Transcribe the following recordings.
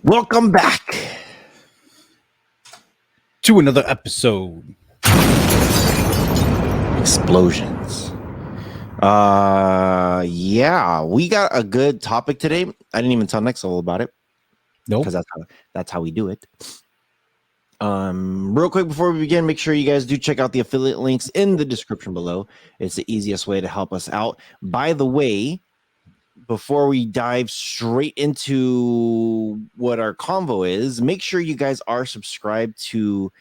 Welcome back to another episode. Explosions. Yeah, we got a good topic today. I didn't even tell Next Level about it. Nope. Because that's how we do it. Real quick before we begin, make sure you guys do check out the affiliate links in the description below. It's the easiest way to help us out. By the way, before we dive straight into what our convo is, make sure you guys are subscribed to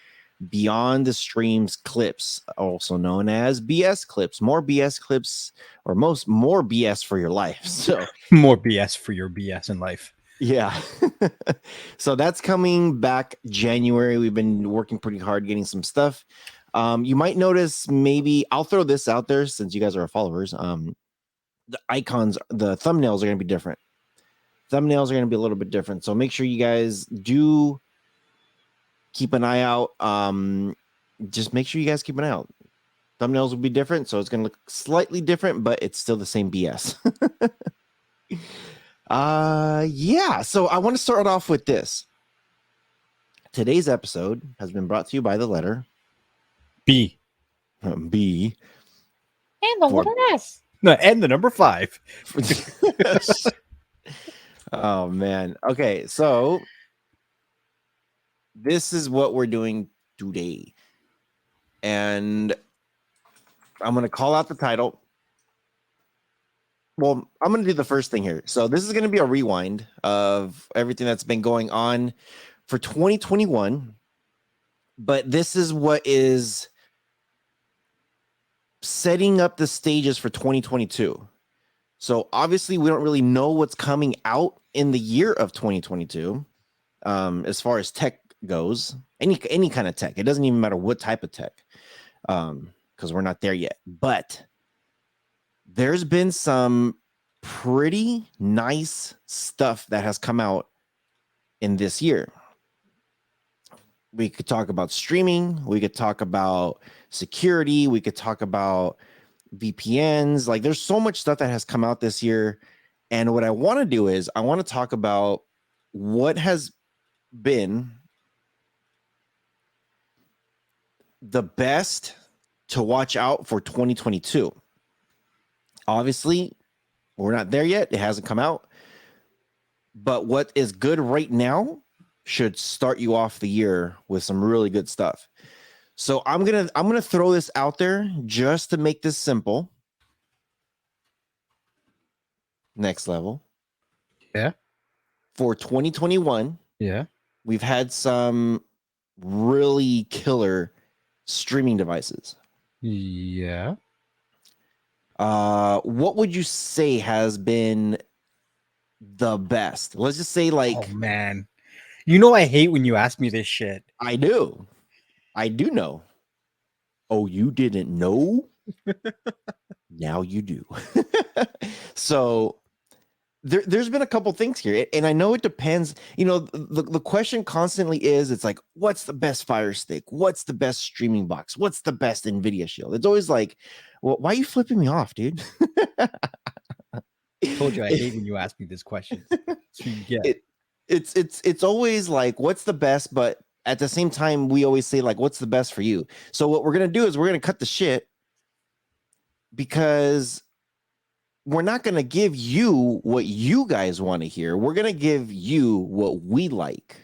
Beyond the Streams Clips, also known as BS Clips. More BS clips, or more BS for your life. So more BS for your BS in life. Yeah. So that's coming back January. We've been working pretty hard getting some stuff. You might notice, maybe I'll throw this out there since you guys are followers. The icons, the thumbnails are going to be different. Thumbnails are going to be a little bit different. So make sure you guys do keep an eye out. Just make sure you guys keep an eye out. Thumbnails will be different, so it's going to look slightly different, but it's still the same BS. Yeah, so I want to start off with this. Today's episode has been brought to you by the letter B. B. And the letter S. No, and the number 5. Oh, man. Okay, so this is what we're doing today. And I'm going to call out the title. Well, I'm going to do the first thing here. So this is going to be a rewind of everything that's been going on for 2021. But this is what is setting up the stages for 2022. So obviously we don't really know what's coming out in the year of 2022 as far as tech goes. Any kind of tech. It doesn't even matter what type of tech because we're not there yet. But there's been some pretty nice stuff that has come out in this year. We could talk about streaming. We could talk about security. We could talk about VPNs. Like, there's so much stuff that has come out this year. And what I want to do is I want to talk about what has been the best to watch out for 2022. Obviously, we're not there yet. It hasn't come out. But what is good right now should start you off the year with some really good stuff. So I'm gonna throw this out there just to make this simple. Next Level. Yeah. For 2021. Yeah. We've had some really killer streaming devices. Yeah. What would you say has been the best? Let's just say, like, oh man, you know I hate when you ask me this shit. I do know. Oh, you didn't know? Now you do. So there's been a couple things here, and I know it depends. You know, the question constantly is, it's like, what's the best Fire Stick? What's the best streaming box? What's the best NVIDIA Shield? It's always like, well, why are you flipping me off, dude? I told you I hate when you ask me this question. So you get it's always like, what's the best? But at the same time, we always say, like, what's the best for you? So what we're gonna do is we're gonna cut the shit, because we're not going to give you what you guys want to hear. We're going to give you what we like.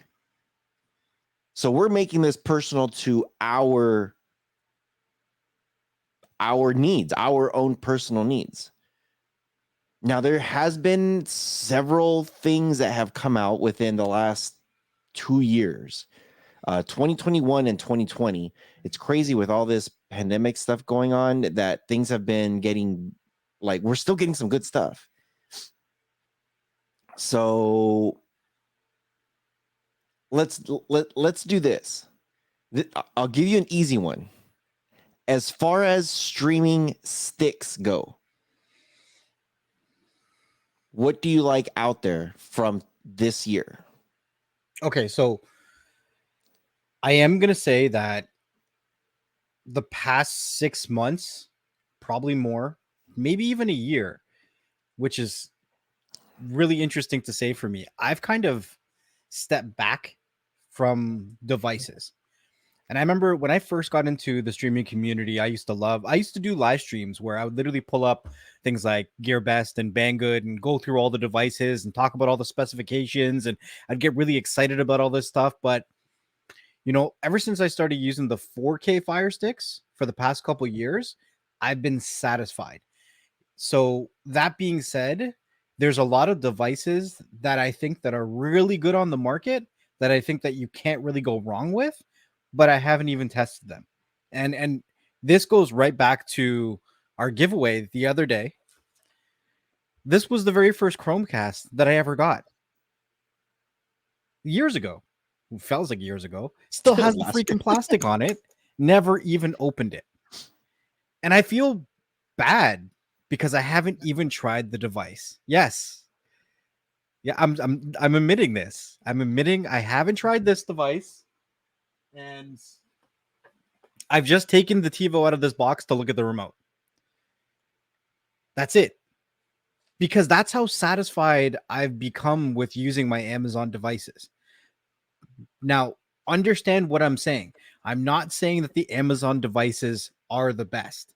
So we're making this personal to our needs, our own personal needs. Now, there has been several things that have come out within the last 2 years, 2021 and 2020. It's crazy with all this pandemic stuff going on that things have been getting, like, we're still getting some good stuff. So let's do this. I'll give you an easy one. As far as streaming sticks go, what do you like out there from this year? okay. So I am gonna say that the past 6 months, probably more, maybe even a year, which is really interesting to say for me. I've kind of step back from devices. And I remember when I first got into the streaming community, I used to do live streams where I would literally pull up things like GearBest and Banggood and go through all the devices and talk about all the specifications. And I'd get really excited about all this stuff. But, ever since I started using the 4K Fire Sticks for the past couple years, I've been satisfied. So that being said, there's a lot of devices that I think that are really good on the market that I think that you can't really go wrong with, but I haven't even tested them. And this goes right back to our giveaway the other day. This was the very first Chromecast that I ever got. Years ago. It feels like years ago. Still has the freaking plastic on it. Never even opened it. And I feel bad because I haven't even tried the device. Yes. Yeah, I'm admitting this. I'm admitting I haven't tried this device. And I've just taken the TiVo out of this box to look at the remote. That's it. Because that's how satisfied I've become with using my Amazon devices. Now, understand what I'm saying. I'm not saying that the Amazon devices are the best.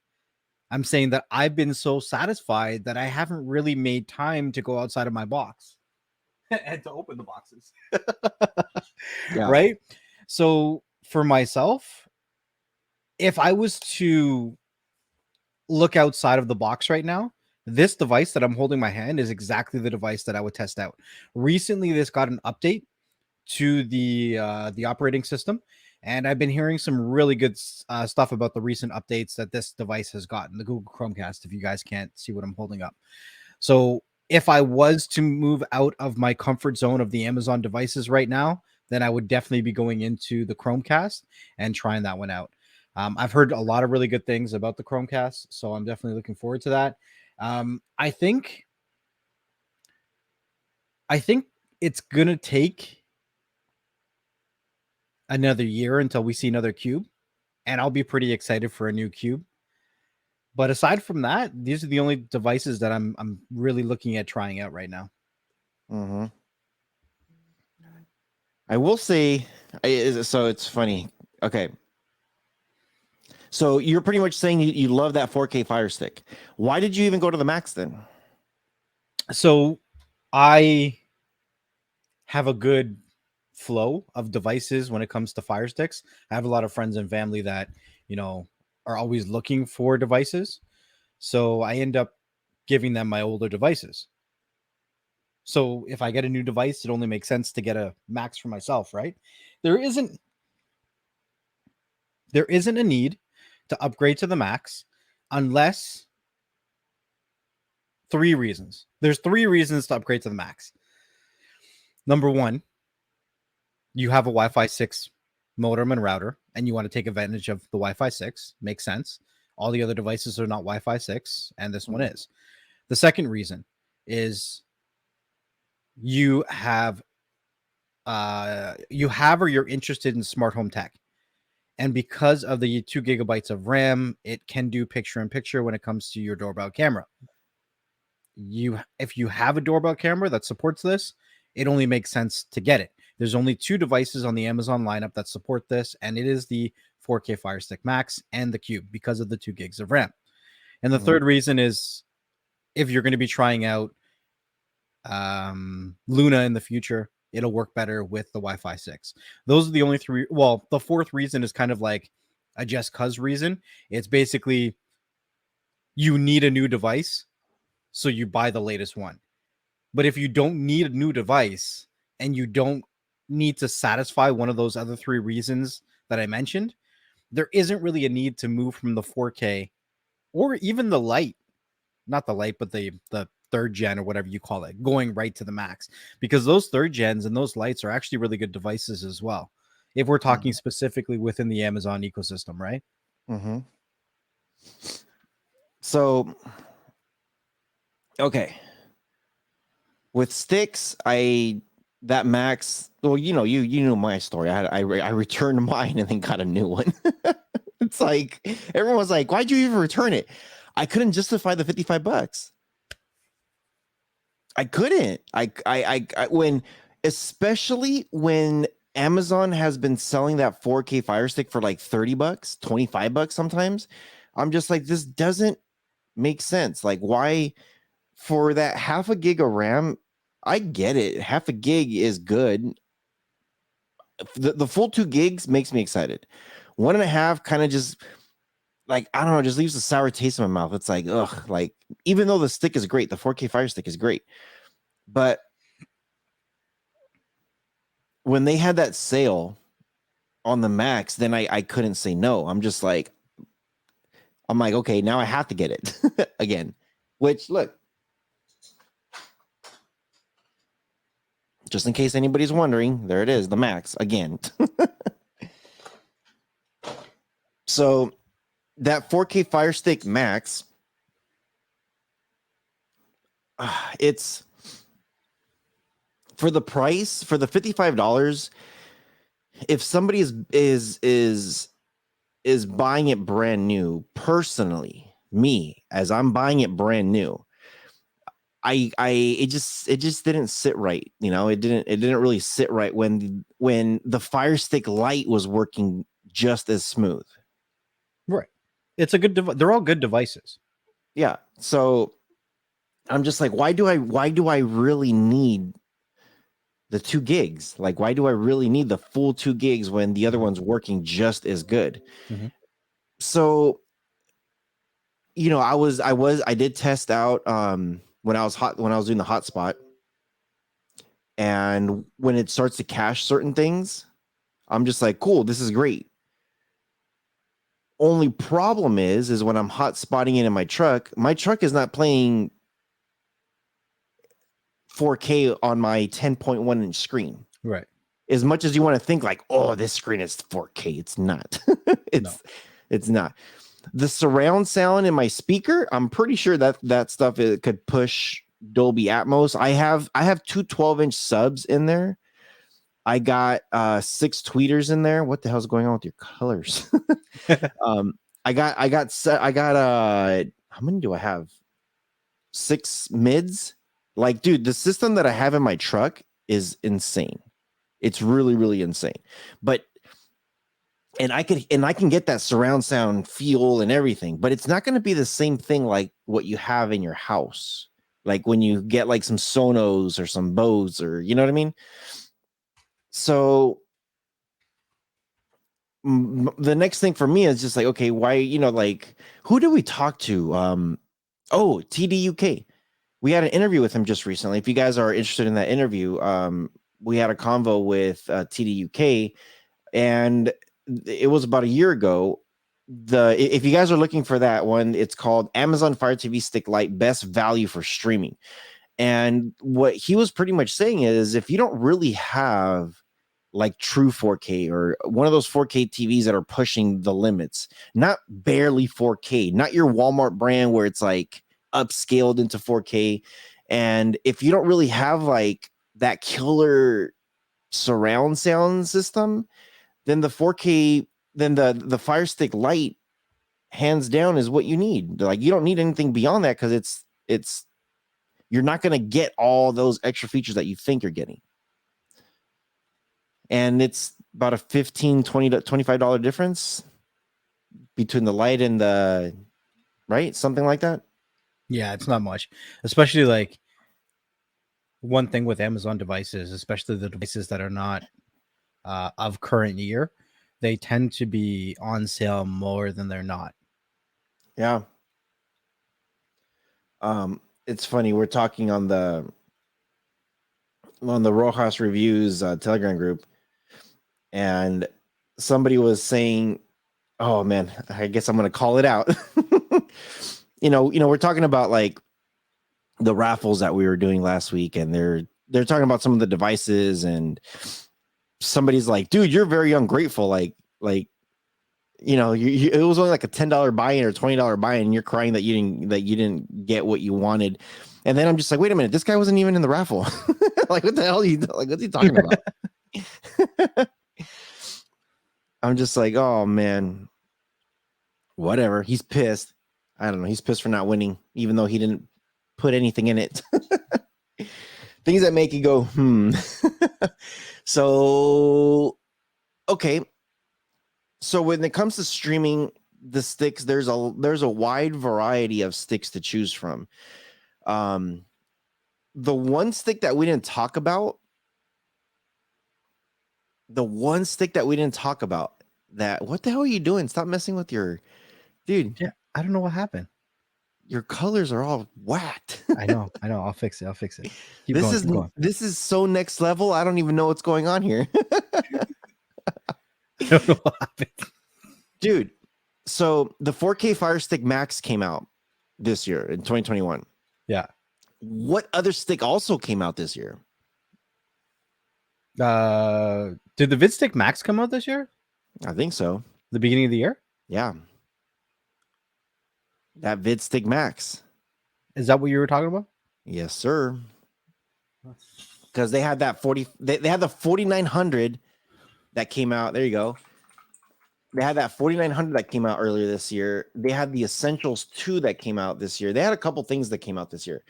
I'm saying that I've been so satisfied that I haven't really made time to go outside of my box and to open the boxes. Right? So for myself, if I was to look outside of the box right now, this device that I'm holding in my hand is exactly the device that I would test out. Recently, this got an update to the operating system, and I've been hearing some really good stuff about the recent updates that this device has gotten, the Google Chromecast, if you guys can't see what I'm holding up. So if I was to move out of my comfort zone of the Amazon devices right now, then I would definitely be going into the Chromecast and trying that one out. I've heard a lot of really good things about the Chromecast, so I'm definitely looking forward to that. I think it's gonna take another year until we see another cube, and I'll be pretty excited for a new cube. But aside from that, these are the only devices that I'm really looking at trying out right now. Mm-hmm. I will say, so it's funny. Okay. So you're pretty much saying you love that 4K Fire Stick. Why did you even go to the Max then? So I have a good flow of devices when it comes to Fire Sticks. I have a lot of friends and family that, are always looking for devices. So I end up giving them my older devices. So if I get a new device, it only makes sense to get a Max for myself, right? There isn't a need to upgrade to the Max unless three reasons. There's three reasons to upgrade to the Max. Number one, you have a Wi-Fi 6 modem and router, and you want to take advantage of the Wi-Fi 6. Makes sense. All the other devices are not Wi-Fi 6, and this one is. The second reason is you have or you're interested in smart home tech. And because of the 2 gigabytes of RAM, it can do picture-in-picture when it comes to your doorbell camera. If you have a doorbell camera that supports this, it only makes sense to get it. There's only 2 devices on the Amazon lineup that support this, and it is the 4K Fire Stick Max and the Cube because of the 2 gigs of RAM. And the third reason is if you're going to be trying out Luna in the future, it'll work better with the Wi-Fi 6. Those are the only three. Well, the fourth reason is kind of like a just cause reason. It's basically you need a new device, so you buy the latest one. But if you don't need a new device and you don't need to satisfy one of those other 3 reasons that I mentioned, there isn't really a need to move from the 4K or even the Lite, not the Lite, but the third gen or whatever you call it, going right to the Max, because those third gens and those lights are actually really good devices as well. If we're talking specifically within the Amazon ecosystem, right? Mm-hmm. So, okay. With sticks, that Max. Well, you know my story. I returned mine and then got a new one. It's like everyone was like, "Why'd you even return it?" I couldn't justify the $55. I couldn't. I when especially when Amazon has been selling that 4K Fire Stick for like $30, $25 sometimes. I'm just like, this doesn't make sense. Like, why for that half a gig of RAM? I get it. Half a gig is good. The full 2 gigs makes me excited. 1.5 kind of just like, I don't know, just leaves a sour taste in my mouth. It's like, ugh, like, even though the stick is great, the 4K Fire Stick is great. But when they had that sale on the Max, then I couldn't say no. I'm like, okay, now I have to get it again. Which, look, just in case anybody's wondering, there it is, the Max again. So that 4K Fire Stick Max, it's for the price, for the $55. If somebody is buying it brand new, personally, me, as I'm buying it brand new, it just didn't sit right. You know, it didn't really sit right when the Fire Stick Lite was working just as smooth. Right. It's a good they're all good devices. Yeah. So I'm just like, why do I really need the 2 gigs? Like, why do I really need the full 2 gigs when the other one's working just as good? Mm-hmm. So, you know, I did test out when I was doing the hotspot, and when it starts to cache certain things, I'm just like, cool, this is great. Only problem is when I'm hotspotting it in my truck is not playing 4K on my 10.1 inch screen. Right. As much as you want to think like, oh, this screen is 4K, it's not. It's not. The surround sound in my speaker, I'm pretty sure that stuff it could push Dolby Atmos. I have 2 12-inch subs in there. I got 6 tweeters in there. What the hell's going on with your colors? I got how many do I have? 6 mids. Like, dude, the system that I have in my truck is insane. It's really, really insane. But I can get that surround sound feel and everything, but it's not going to be the same thing like what you have in your house. Like when you get like some Sonos or some Bose, or you know what I mean? So the next thing for me is just like, okay, why, you know, like, who did we talk to? TDUK. We had an interview with him just recently. If you guys are interested in that interview, we had a convo with TDUK, and it was about a year ago. If you guys are looking for that one, it's called Amazon Fire TV Stick Lite Best Value for Streaming. And what he was pretty much saying is, if you don't really have like true 4K or one of those 4K TVs that are pushing the limits, not barely 4K, not your Walmart brand where it's like upscaled into 4K. And if you don't really have like that killer surround sound system, then the 4K, then the Fire Stick Lite, hands down, is what you need. Like, you don't need anything beyond that, because it's you're not going to get all those extra features that you think you're getting. And it's about a $15, $20, $25 difference between the Lite and the, right? Something like that. Yeah, it's not much. Especially like one thing with Amazon devices, especially the devices that are not of current year, they tend to be on sale more than they're not. Yeah. It's funny, we're talking on the Rojas Reviews Telegram group, and somebody was saying, oh man, I guess I'm gonna call it out. you know, we're talking about like the raffles that we were doing last week, and they're talking about some of the devices, and somebody's like, dude, you're very ungrateful. Like, you know, it was only like a $10 buy-in or $20 buy-in, and you're crying that you didn't get what you wanted. And then I'm just like, wait a minute, this guy wasn't even in the raffle. Like, what the hell what's he talking about? I'm just like, oh man, whatever. He's pissed. I don't know. He's pissed for not winning, even though he didn't put anything in it. Things that make you go, So, okay. So when it comes to streaming the sticks, there's a wide variety of sticks to choose from. The one stick that we didn't talk about, that what the hell are you doing? Stop messing with your dude. Yeah, I don't know what happened. Your colors are all whacked. I know. I'll fix it. Keep This going. this is so next level. I don't even know what's going on here. I don't know what happened. Dude, so the 4K Fire Stick Max came out this year in 2021. Yeah. What other stick also came out this year? Did the VidStick Max come out this year? I think so. The beginning of the year? Yeah. That VidStick Max. Is that what you were talking about? Yes, sir. Because they had that 40, they had the 4900 that came out. There you go. They had that 4900 that came out earlier this year. They had the Essentials 2 that came out this year. They had a couple things that came out this year.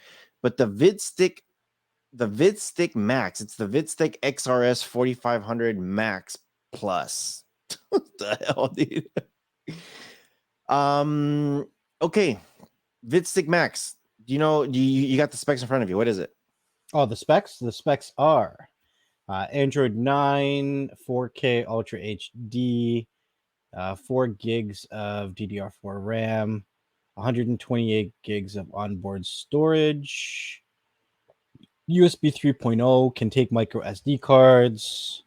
But the VidStick Max, it's the VidStick XRS 4500 Max Plus. What the hell, dude? Okay. VidStick Max. Do you got the specs in front of you? What is it? Oh, the specs? The specs are Android 9, 4K Ultra HD, 4 gigs of DDR4 RAM, 128 gigs of onboard storage, USB 3.0, can take micro SD cards.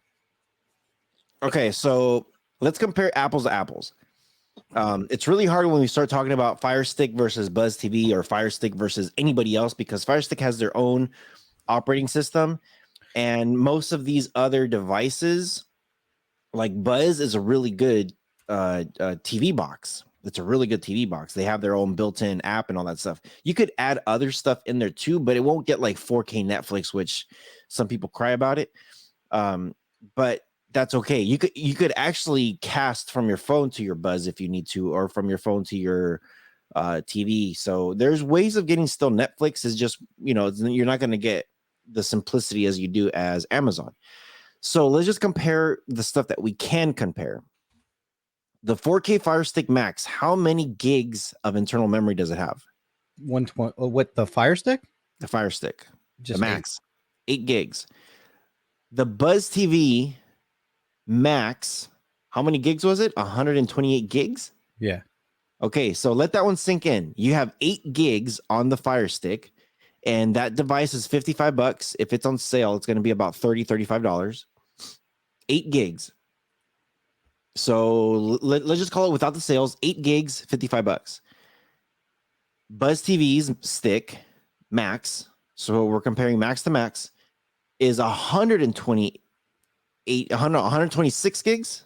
Okay, so let's compare apples to apples. It's really hard when we start talking about Fire Stick versus Buzz TV or Fire Stick versus anybody else because Fire Stick has their own operating system, and most of these other devices, like Buzz, is a really good TV box. It's a really good TV box. They have their own built-in app and all that stuff. You could add other stuff in there too, but it won't get like 4K Netflix, which some people cry about it. But that's okay. You could actually cast from your phone to your Buzz if you need to, or from your phone to your TV. So there's ways of getting still Netflix. Is just, you're not going to get the simplicity as you do as Amazon. So let's just compare the stuff that we can compare. The 4K Fire Stick Max, how many gigs of internal memory does it have? 120. What, the Fire Stick? The Fire Stick, Just the Max, 8 gigs. The Buzz TV Max, how many gigs was it? 128 gigs? Yeah. Okay, so let that one sink in. You have 8 gigs on the Fire Stick, and that device is $55. If it's on sale, it's going to be about $35. 8 gigs. So let's just call it without the sales, 8 gigs, $55. Buzz TV's stick, Max, so we're comparing Max to Max, is 126 gigs.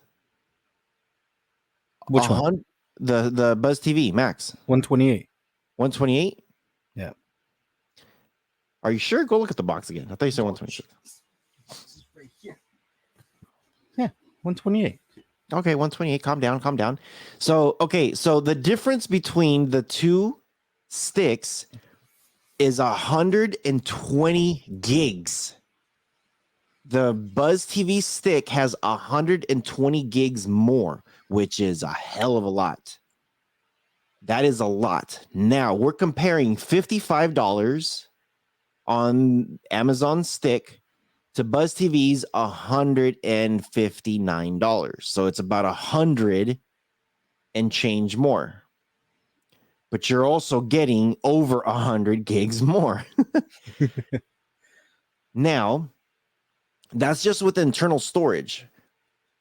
Which one? The Buzz TV Max. 128. 128? Yeah. Are you sure? Go look at the box again. I thought you said 126. Right here. Yeah, 128. Okay, 128. Calm down. So the difference between the two sticks is 120 gigs. The Buzz TV stick has 120 gigs more, which is a hell of a lot. That is a lot. Now we're comparing $55 on Amazon stick to Buzz TV's $159. So it's about 100 and change more. But you're also getting over 100 gigs more. Now, that's just with internal storage.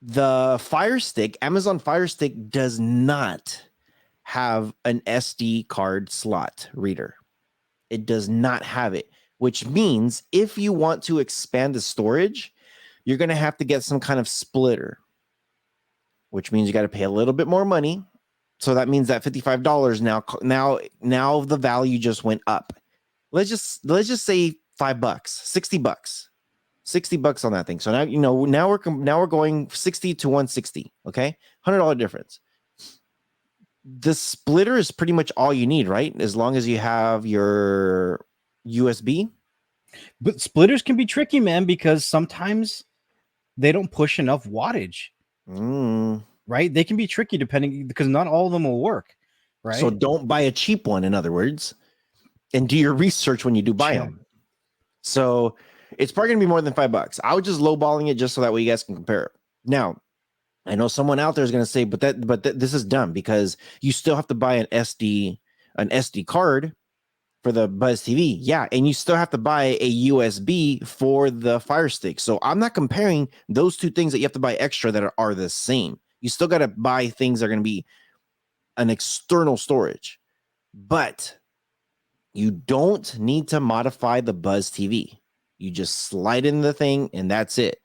The Fire Stick, Amazon Fire Stick, does not have an SD card slot reader. It does not have it, which means if you want to expand the storage, you're going to have to get some kind of splitter, which means you got to pay a little bit more money. So that means that $55 now the value just went up. Let's just say $5, $60. $60 on that thing. So now we're going 60 to 160. Okay, $100 difference. The splitter is pretty much all you need, right? As long as you have your USB. But splitters can be tricky, man, because sometimes they don't push enough wattage, right? They can be tricky depending because not all of them will work, right? So don't buy a cheap one, in other words, and do your research when you do buy them. So it's probably gonna be more than $5. I was just lowballing it just so that way you guys can compare it. Now, I know someone out there is gonna say, but this is dumb because you still have to buy an SD card for the Buzz TV. Yeah, and you still have to buy a USB for the Fire Stick. So I'm not comparing those two things that you have to buy extra that are the same. You still got to buy things that are going to be an external storage. But you don't need to modify the Buzz TV. You just slide in the thing and that's it.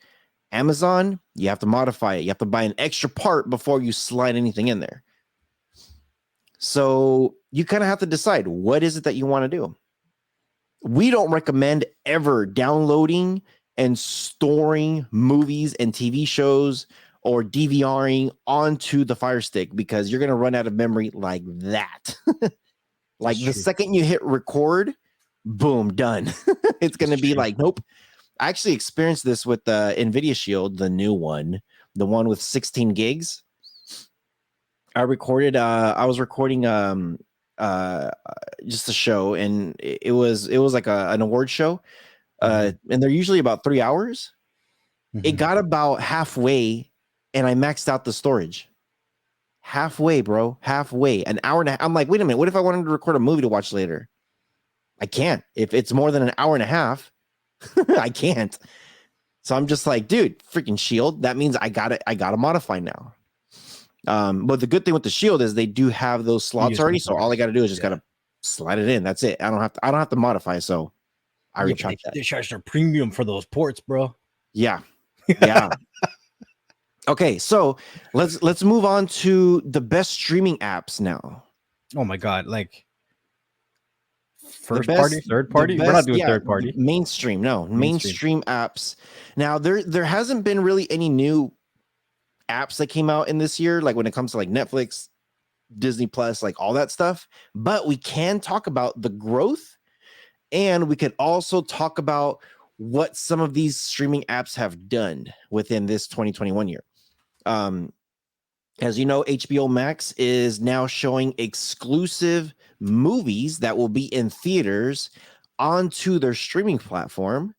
Amazon, you have to modify it. You have to buy an extra part before you slide anything in there. So you kind of have to decide what is it that you want to do. We don't recommend ever downloading and storing movies and TV shows or DVRing onto the Fire Stick because you're going to run out of memory like that. Like the second you hit record, boom, done. It's going to be like, nope. I actually experienced this with the NVIDIA Shield, the new one, the one with 16 gigs. I was recording just a show, and it was like an award show, and they're usually about 3 hours. It got about halfway, and I maxed out the storage. Halfway, bro, halfway, an hour and a half. I'm like, wait a minute, what if I wanted to record a movie to watch later? I can't. If it's more than an hour and a half, I can't. So I'm just like, dude, freaking Shield. That means I gotta modify now. But the good thing with the Shield is they do have those slots already. So all I got to do is just gotta slide it in. That's it. I don't have to modify. So I recharge that. They charge their premium for those ports, bro. Yeah. Okay, so let's move on to the best streaming apps now. Oh my god, like first party, third party. We're not doing third party. Mainstream apps. Now there hasn't been really any new apps that came out in this year, like when it comes to like Netflix, Disney Plus, like all that stuff. But we can talk about the growth, and we could also talk about what some of these streaming apps have done within this 2021 year. As you know, HBO Max is now showing exclusive movies that will be in theaters onto their streaming platform.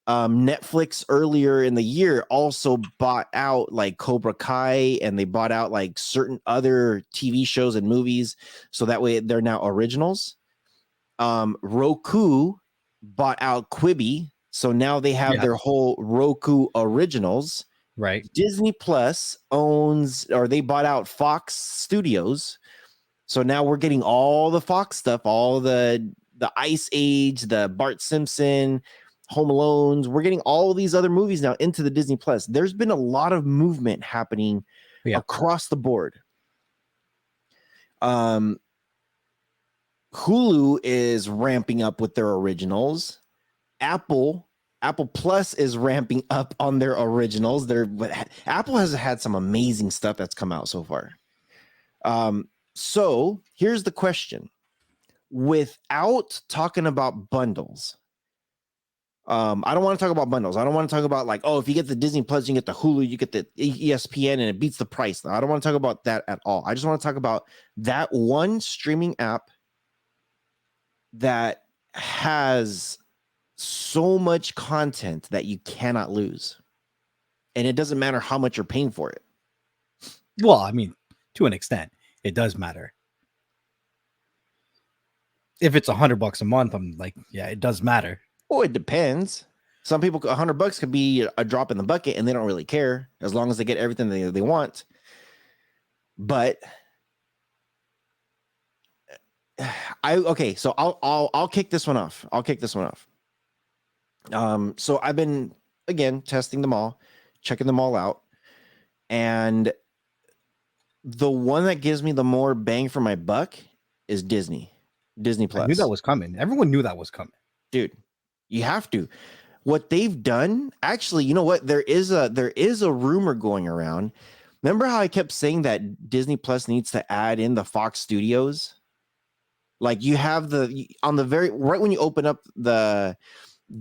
Netflix earlier in the year also bought out like Cobra Kai, and they bought out like certain other TV shows and movies, so that way they're now originals. Roku bought out Quibi, so now they have their whole Roku originals. Right. Disney Plus they bought out Fox Studios, so now we're getting all the Fox stuff, all the Ice Age, the Bart Simpson, Home Alones. We're getting all these other movies now into the Disney Plus. There's been a lot of movement happening across the board. Hulu is ramping up with their originals. Apple Plus is ramping up on their originals. Apple has had some amazing stuff that's come out so far. So here's the question. Without talking about bundles, I don't want to talk about bundles. I don't want to talk about like, oh, if you get the Disney Plus, you get the Hulu, you get the ESPN, and it beats the price. I don't want to talk about that at all. I just want to talk about that one streaming app that has so much content that you cannot lose, and it doesn't matter how much you're paying for it. Well, I mean, to an extent, it does matter. If it's $100 a month, I'm like, yeah, it does matter. Well, it depends. Some people, $100 could be a drop in the bucket, and they don't really care as long as they get everything they want. But so I'll kick this one off. So I've been again testing them all, checking them all out, and the one that gives me the more bang for my buck is Disney Plus. I knew that was coming. Everyone knew that was coming, dude. You have to. What they've done, actually, you know what? There is a rumor going around. Remember how I kept saying that Disney Plus needs to add in the Fox Studios? Like you have on the very right when you open up the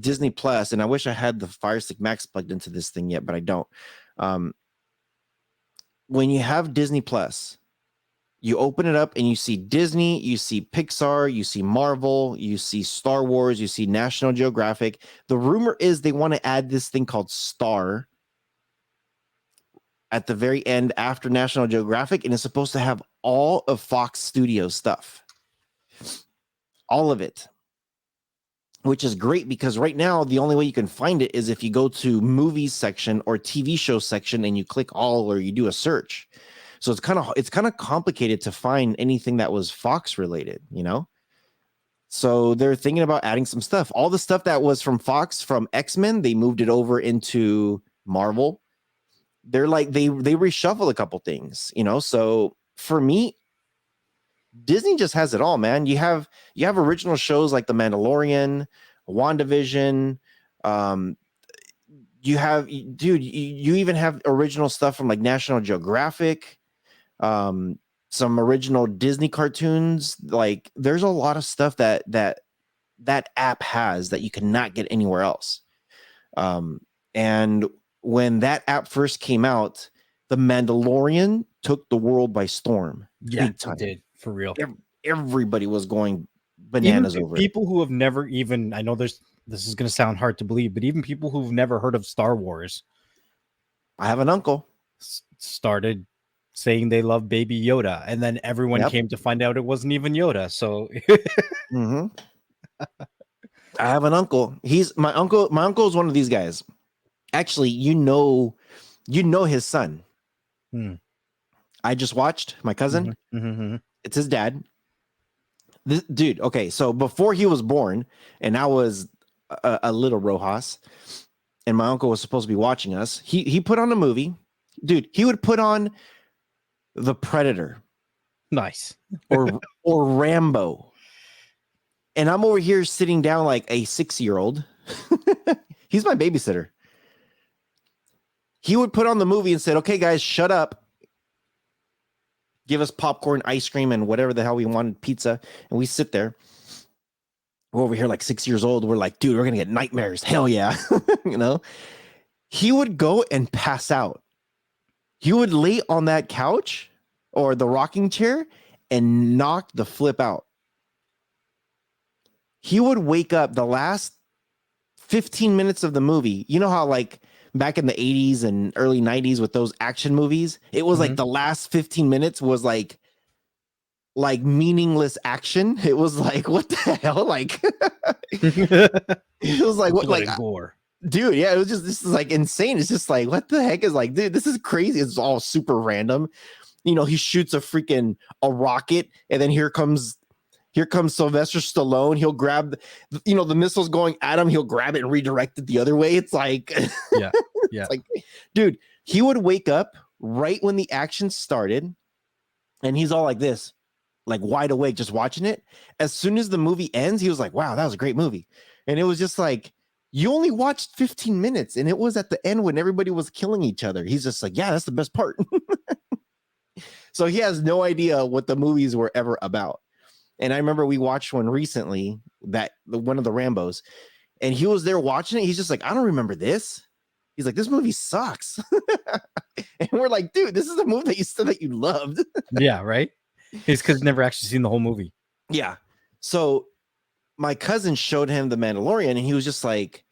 Disney Plus, and I wish I had the Fire Stick Max plugged into this thing yet, but I don't. When you have Disney Plus, you open it up and you see Disney, you see Pixar, you see Marvel, you see Star Wars, you see National Geographic. The rumor is they want to add this thing called Star at the very end after National Geographic, and it's supposed to have all of Fox Studios stuff. All of it. Which is great because right now the only way you can find it is if you go to movies section or TV show section and you click all or you do a search. So it's kind of complicated to find anything that was Fox related, you know? So they're thinking about adding some stuff. All the stuff that was from Fox from X-Men, they moved it over into Marvel. They're like they reshuffled a couple things, you know? So for me, Disney just has it all, man. You have original shows like The Mandalorian, WandaVision. You even have original stuff from like National Geographic. Some original Disney cartoons. Like there's a lot of stuff that app has that you cannot get anywhere else. And when that app first came out, The Mandalorian took the world by storm. Yeah, it did. For real. Everybody was going bananas over people who have never even, I know this is going to sound hard to believe, but even people who've never heard of Star Wars. I have an uncle. Started saying they love Baby Yoda, and then everyone came to find out it wasn't even Yoda. So I have an uncle. He's my uncle. My uncle is one of these guys. Actually, you know his son. I just watched my cousin. It's his dad. This dude, okay, so before he was born, and I was a little Rojas, and my uncle was supposed to be watching us, he put on a movie. Dude, he would put on The Predator. Nice. or Rambo. And I'm over here sitting down like a 6-year-old. He's my babysitter. He would put on the movie and said, okay, guys, shut up. Give us popcorn, ice cream, and whatever the hell we wanted, pizza. And we sit there. We're over here like 6 years old. We're like, dude, we're going to get nightmares. Hell yeah. You know, he would go and pass out. He would lay on that couch or the rocking chair and knock the flip out. He would wake up the last 15 minutes of the movie. You know how like back in the 80s and early 90s with those action movies, it was like the last 15 minutes was like meaningless action. It was like, what the hell? Like it was like what, like gore. Dude, yeah, it was just, this is like insane. It's just like, what the heck is like, dude, this is crazy. It's all super random. You know, he shoots a rocket, and then here comes Sylvester Stallone. He'll grab, the missiles going at him. He'll grab it and redirect it the other way. It's like, yeah. It's like, dude, he would wake up right when the action started, and he's all like this, like wide awake, just watching it. As soon as the movie ends, he was like, wow, that was a great movie. And it was just like, you only watched 15 minutes, and it was at the end when everybody was killing each other. He's just like, yeah, that's the best part. So he has no idea what the movies were ever about. And I remember we watched one recently, one of the Rambos, and he was there watching it. He's just like, I don't remember this. He's like, this movie sucks. And we're like, dude, this is the movie that you said that you loved. Yeah, right. It's because never actually seen the whole movie. Yeah. So my cousin showed him The Mandalorian, and he was just like,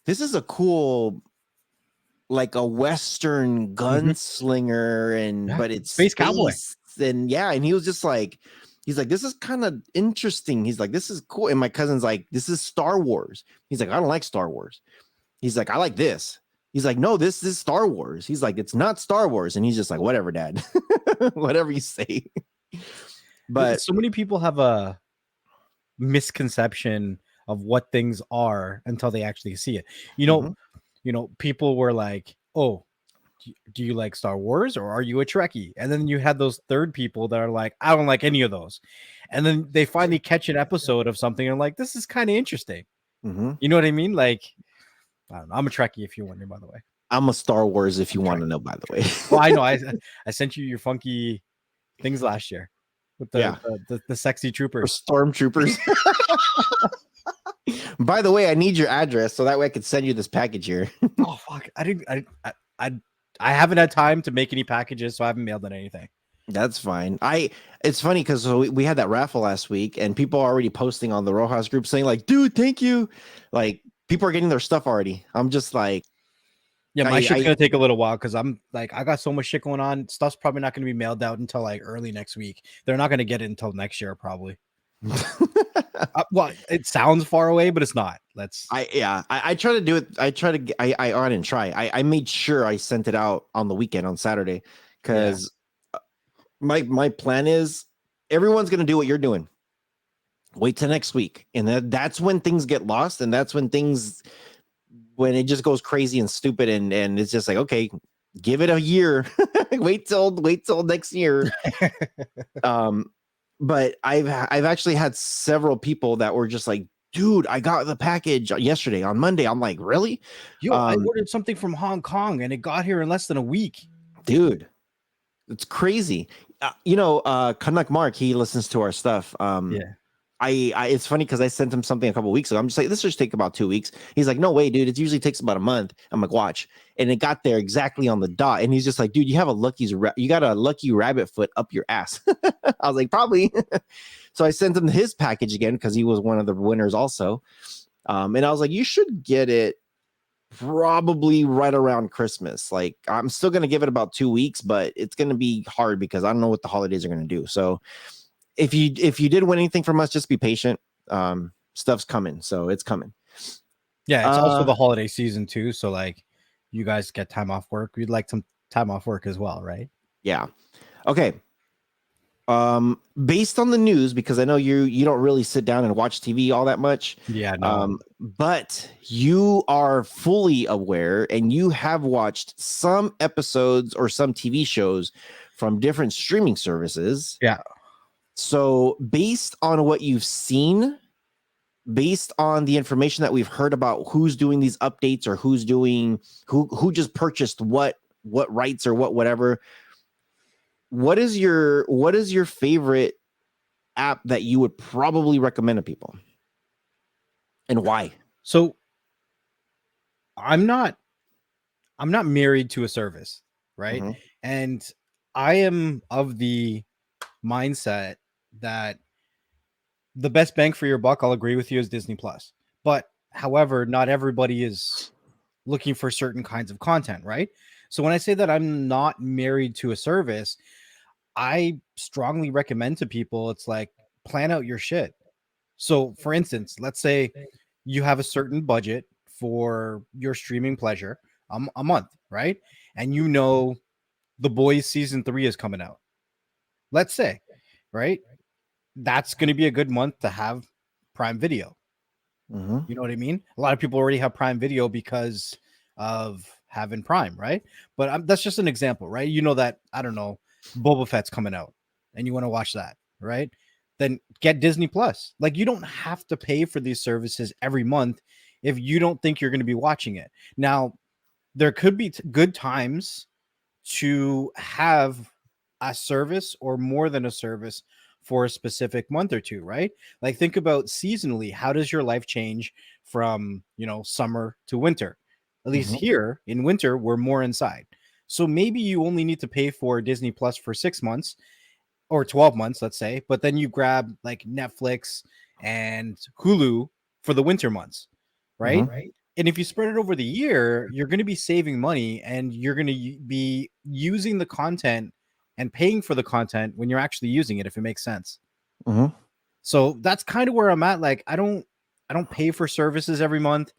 this is a cool, like a Western gunslinger, but it's space cowboy. And yeah, and he was just like, he's like, this is kind of interesting. He's like, this is cool. And my cousin's like, this is Star Wars. He's like, I don't like Star Wars. He's like, I like this. He's like, no, this is Star Wars. He's like, it's not Star Wars. And he's just like, whatever, Dad. Whatever you say. But so many people have a misconception of what things are until they actually see it. You know, people were like, oh, do you like Star Wars, or are you a Trekkie? And then you had those third people that are like, I don't like any of those. And then they finally catch an episode of something and like, this is kind of interesting. You know what I mean? Like, I don't know. I'm a Trekkie if you're wondering, by the way. I'm a Star Wars if you want to know, by the way. Well, I know. I sent you your funky things last year with the sexy troopers. Stormtroopers. By the way, I need your address so that way I could send you this package here. Oh fuck! I haven't had time to make any packages, so I haven't mailed in anything. That's fine. It's funny because we had that raffle last week and people are already posting on the Rojas group saying like, dude, thank you. Like people are getting their stuff already. I'm just like, Yeah, my shit's I gonna take a little while because I'm like, I got so much shit going on. Stuff's probably not gonna be mailed out until like early next week. They're not gonna get it until next year, probably. Well, it sounds far away, but it's not. I try to do it. I try to I didn't try. I made sure I sent it out on the weekend on Saturday because my plan is everyone's gonna do what you're doing. Wait till next week, and that's when things get lost, and that's when it just goes crazy and stupid, and it's just like, okay, give it a year. wait till next year. But I've actually had several people that were just like, dude, I got the package yesterday on Monday. I'm like, really? Yo, I ordered something from Hong Kong and it got here in less than a week. Dude, it's crazy. Canuck Mark, he listens to our stuff. It's funny because I sent him something a couple weeks ago. I'm just like, this will just take about 2 weeks. He's like, no way, dude. It usually takes about a month. I'm like, watch. And it got there exactly on the dot. And he's just like, dude, you got a lucky rabbit foot up your ass. I was like, probably. So I sent him his package again because he was one of the winners also. And I was like, you should get it probably right around Christmas. Like, I'm still going to give it about 2 weeks, but it's going to be hard because I don't know what the holidays are going to do. So if you did win anything from us, just be patient. Stuff's coming, so it's coming. Yeah, it's also the holiday season too. So like, you guys get time off work. We'd like some time off work as well, right? Yeah. Okay. Based on the news, because I know you don't really sit down and watch TV all that much. Yeah, no. But you are fully aware and you have watched some episodes or some TV shows from different streaming services. Yeah. So based on what you've seen, based on the information that we've heard about who's doing these updates or who's doing who just purchased what rights or whatever, what is your favorite app that you would probably recommend to people and why? So I'm not married to a service, right? Mm-hmm. And I am of the mindset that the best bang for your buck, I'll agree with you, is Disney Plus. But however, not everybody is looking for certain kinds of content, right? So when I say that I'm not married to a service, I strongly recommend to people, it's like, plan out your shit. So for instance, let's say you have a certain budget for your streaming pleasure a month, right? And you know The Boys season 3 is coming out. Let's say, right? That's going to be a good month to have Prime Video. Mm-hmm. You know what I mean? A lot of people already have Prime Video because of having Prime, right? But that's just an example, right? You know that, I don't know, Boba Fett's coming out and you want to watch that, right? Then get Disney Plus. Like, you don't have to pay for these services every month if you don't think you're going to be watching it. Now, there could be good times to have a service or more than a service for a specific month or two, right? Like, think about seasonally. How does your life change from, summer to winter? At least here in winter, we're more inside. So maybe you only need to pay for Disney Plus for 6 months or 12 months, let's say, but then you grab like Netflix and Hulu for the winter months, right? And if you spread it over the year, you're going to be saving money and you're going to be using the content and paying for the content when you're actually using it, if it makes sense. So that's kind of where I'm at. Like, I don't pay for services every month.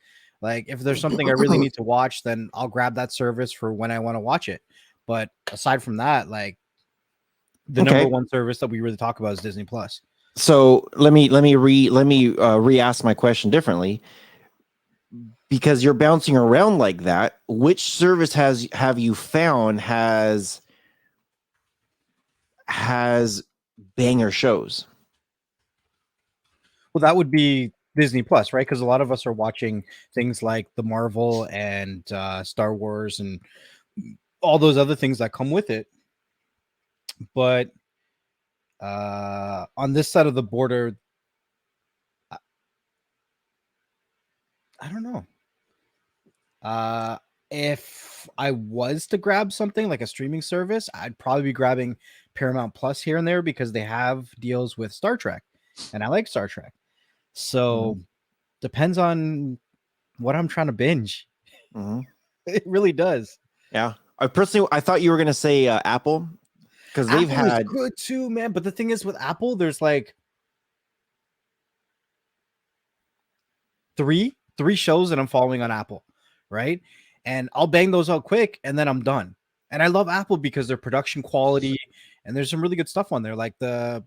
Like, if there's something I really need to watch, then I'll grab that service for when I want to watch it. But aside from that, like, the number one service that we really talk about is Disney Plus. So let me re-ask my question differently. Because you're bouncing around like that, which service have you found has banger shows? Well, that would be Disney Plus, right? Because a lot of us are watching things like the Marvel and Star Wars and all those other things that come with it. But on this side of the border, I don't know. If I was to grab something like a streaming service, I'd probably be grabbing Paramount Plus here and there because they have deals with Star Trek, and I like Star Trek. So depends on what I'm trying to binge. Mm-hmm. It really does. Yeah, I thought you were gonna say Apple, because they've Apple is had good too, man. But the thing is, with Apple, there's like three shows that I'm following on Apple, right? And I'll bang those out quick, and then I'm done. And I love Apple because their production quality, and there's some really good stuff on there. Like the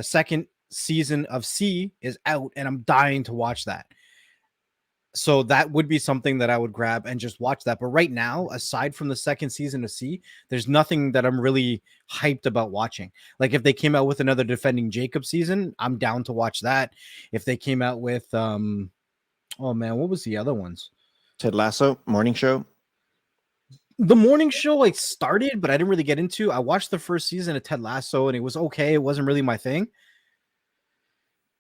second season of C is out, and I'm dying to watch that. So that would be something that I would grab and just watch that. But right now, aside from the second season of C, there's nothing that I'm really hyped about watching. Like if they came out with another Defending Jacob season, I'm down to watch that. If they came out with oh man, what was the other ones? Ted Lasso morning show. The morning show I started, but I didn't really get into. I watched the first season of Ted Lasso and it was okay. It wasn't really my thing.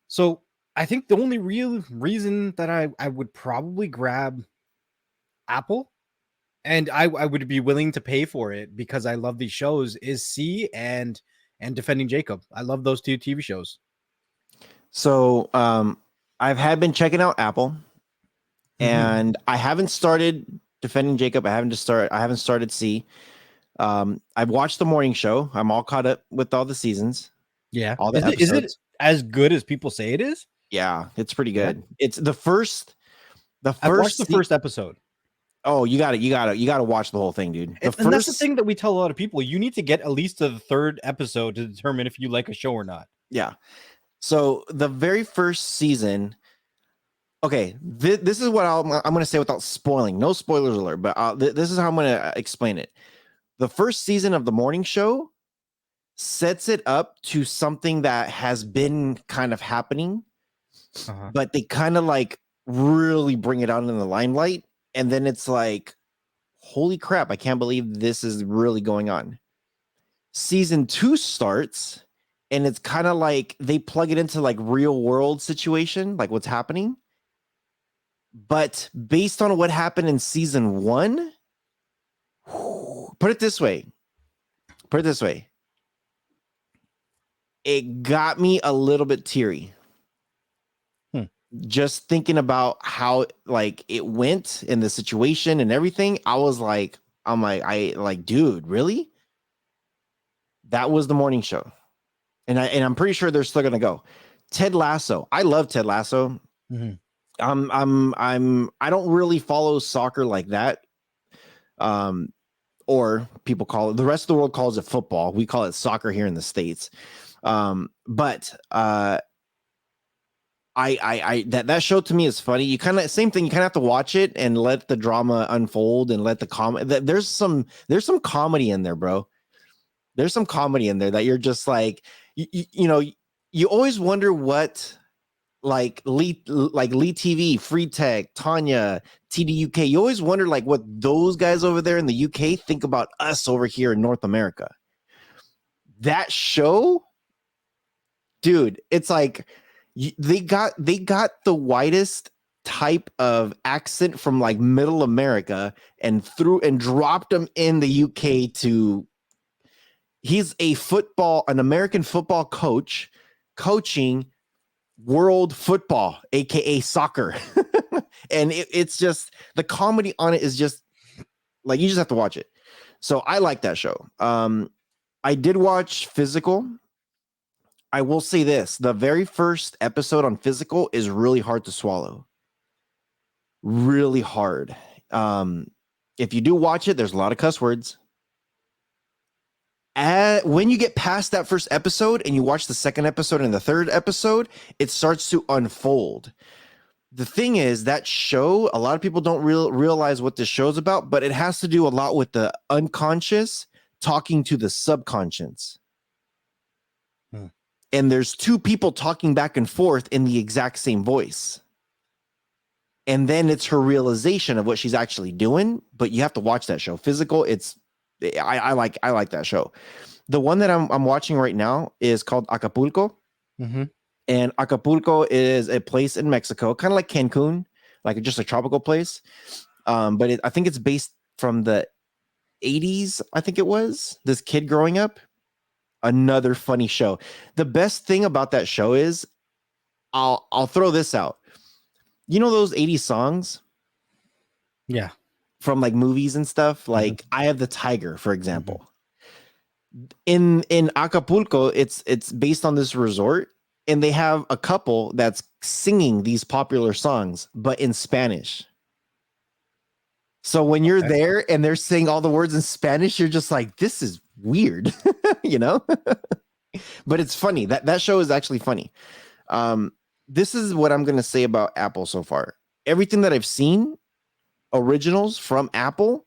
So I think the only real reason that I would probably grab Apple, and I would be willing to pay for it because I love these shows, is C and Defending Jacob. I love those two TV shows. So I've been checking out Apple, and I haven't started Defending Jacob. I haven't started C. I've watched the morning show. I'm all caught up with all the seasons. Yeah. All the is episodes. it as good as people say it is? Yeah, it's pretty good. Yeah. It's the first. I watched the first episode. Oh, you got to watch the whole thing, dude. And that's the thing that we tell a lot of people. You need to get at least to the third episode to determine if you like a show or not. Yeah. So the very first season. Okay, this is what I'm going to say without spoiling. No spoilers alert, but this is how I'm going to explain it. The first season of the morning show sets it up to something that has been kind of happening, but they kind of like really bring it out in the limelight. And then it's like, holy crap, I can't believe this is really going on. Season 2 starts, and it's kind of like they plug it into like real world situation, like what's happening. But based on what happened in season 1, put it this way. It got me a little bit teary. Just thinking about how like it went in the situation and everything. Dude, really? That was the morning show. And I'm pretty sure they're still gonna go. Ted Lasso. I love Ted Lasso. I don't really follow soccer like that. Or people call it, the rest of the world calls it football. We call it soccer here in the States. That show to me is funny. You kind of have to watch it and let the drama unfold and let the there's some comedy in there, bro. There's some comedy in there that you're just like, you know, you always wonder what like Lee TV, Free Tech, Tanya, TDUK. You always wonder like what those guys over there in the UK think about us over here in North America. That show, dude, it's like they got the widest type of accent from like middle America and dropped them in the UK to. He's an American football coach coaching world football, aka soccer. And it's just, the comedy on it is just like, you just have to watch it. So I like that show. I did watch Physical. I will say this, the very first episode on Physical is really hard to swallow. Really hard. If you do watch it, there's a lot of cuss words. When you get past that first episode and you watch the second episode and the third episode, it starts to unfold. The thing is, that show, a lot of people don't realize what this show's about, but it has to do a lot with the unconscious talking to the subconscious. And there's two people talking back and forth in the exact same voice. And then it's her realization of what she's actually doing, but you have to watch that show. Physical, I like that show. The one that I'm watching right now is called Acapulco. And Acapulco is a place in Mexico, kind of like Cancun. like just a tropical place. But I think it's based from the 80s. I think it was this kid growing up. Another funny show. The best thing about that show is I'll throw this out. You know those 80s songs Yeah. from like movies and stuff, like I Have the Tiger, for example. In Acapulco, it's based on this resort, and they have a couple that's singing these popular songs, but in Spanish. So when you're there and they're saying all the words in Spanish, you're just like, this is weird, you know? But it's funny. That show is actually funny. This is what I'm gonna say about Apple so far. Everything that I've seen, originals from Apple,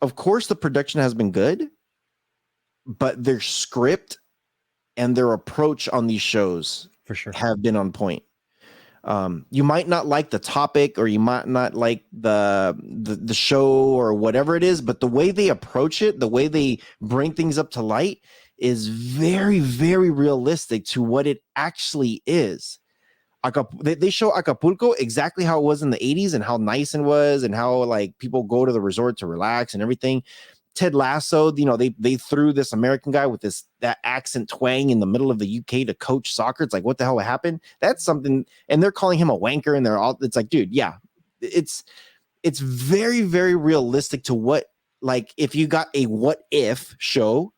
of course, the production has been good, but their script and their approach on these shows For sure. have been on point. You might not like the topic, or you might not like the show or whatever it is, but the way they approach it, the way they bring things up to light is very, very realistic to what it actually is. They show Acapulco exactly how it was in the 80s and how nice it was and how like people go to the resort to relax and everything. Ted Lasso, you know, they threw this American guy with that accent twang in the middle of the UK to coach soccer. It's like, what the hell happened? That's something, and they're calling him a wanker, and it's like, dude, yeah, it's very, very realistic to what, like, if you got a what if show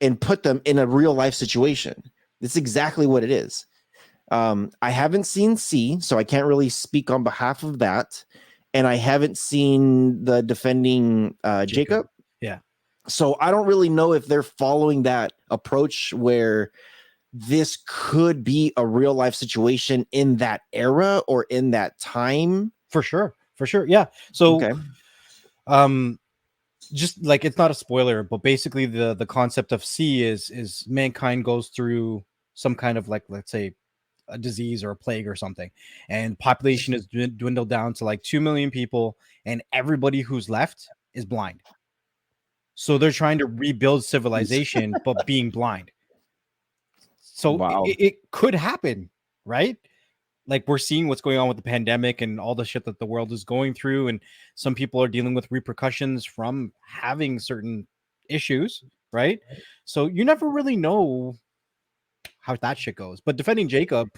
and put them in a real life situation. It's exactly what it is. I haven't seen C, so I can't really speak on behalf of that, and I haven't seen the defending Jacob. Yeah. So I don't really know if they're following that approach where this could be a real life situation in that era or in that time. For sure. Yeah. So Okay. Just like, it's not a spoiler, but basically the concept of C is mankind goes through some kind of, like, let's say, a disease or a plague or something, and population is dwindled down to like 2 million people, and everybody who's left is blind. So they're trying to rebuild civilization, but being blind. So Wow. it could happen, right? Like, we're seeing what's going on with the pandemic and all the shit that the world is going through, and some people are dealing with repercussions from having certain issues, right? So you never really know how that shit goes. But defending Jacob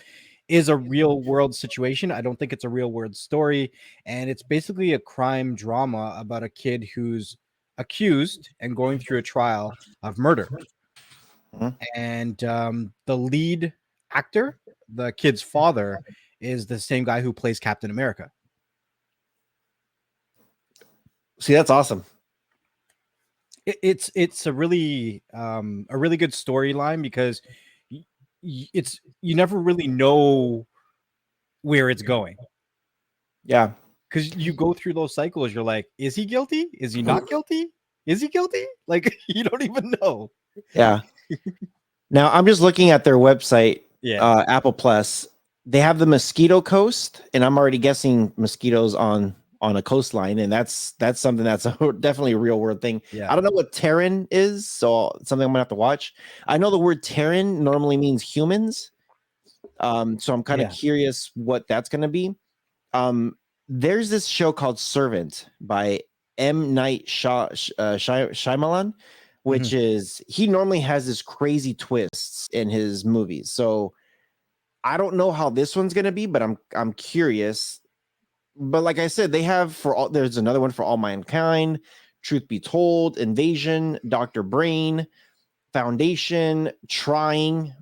is a real world situation. I don't think it's a real world story, and it's basically a crime drama about a kid who's accused and going through a trial of murder. And the lead actor, the kid's father, is the same guy who plays Captain America. See, that's awesome. It's a really good storyline, because you never really know where it's going. Yeah. Because you go through those cycles. You're like, is he guilty? Is he not guilty? Is he guilty? Like, you don't even know. Yeah. Now I'm just looking at their website. Yeah. Apple Plus. They have the Mosquito Coast, and I'm already guessing mosquitoes on a coastline, and that's something that's definitely a real world thing. Yeah. I don't know what Terran is, so something I'm gonna have to watch. I know the word Terran normally means humans, so I'm kind of curious what that's gonna be. There's this show called Servant by M. Night Shyamalan, which is, he normally has this crazy twists in his movies. So I don't know how this one's gonna be, but I'm curious. But like I said, they have there's another one for All Mankind, Truth Be Told, Invasion, Dr. Brain, Foundation, Trying.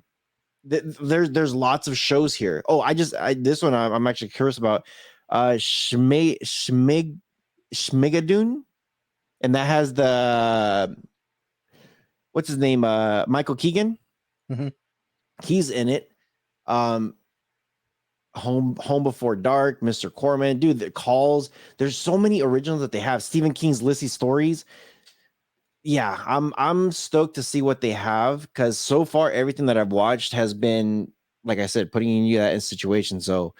There's lots of shows here. Oh, this one I'm actually curious about. Schmigadoon, and that has the, what's his name, Michael Keegan. He's in it. Home Before Dark, Mr. Corman, dude, the Calls. There's so many originals that they have. Stephen King's Lissy Stories. Yeah, I'm stoked to see what they have, because so far everything that I've watched has been, like I said, putting you in situation. So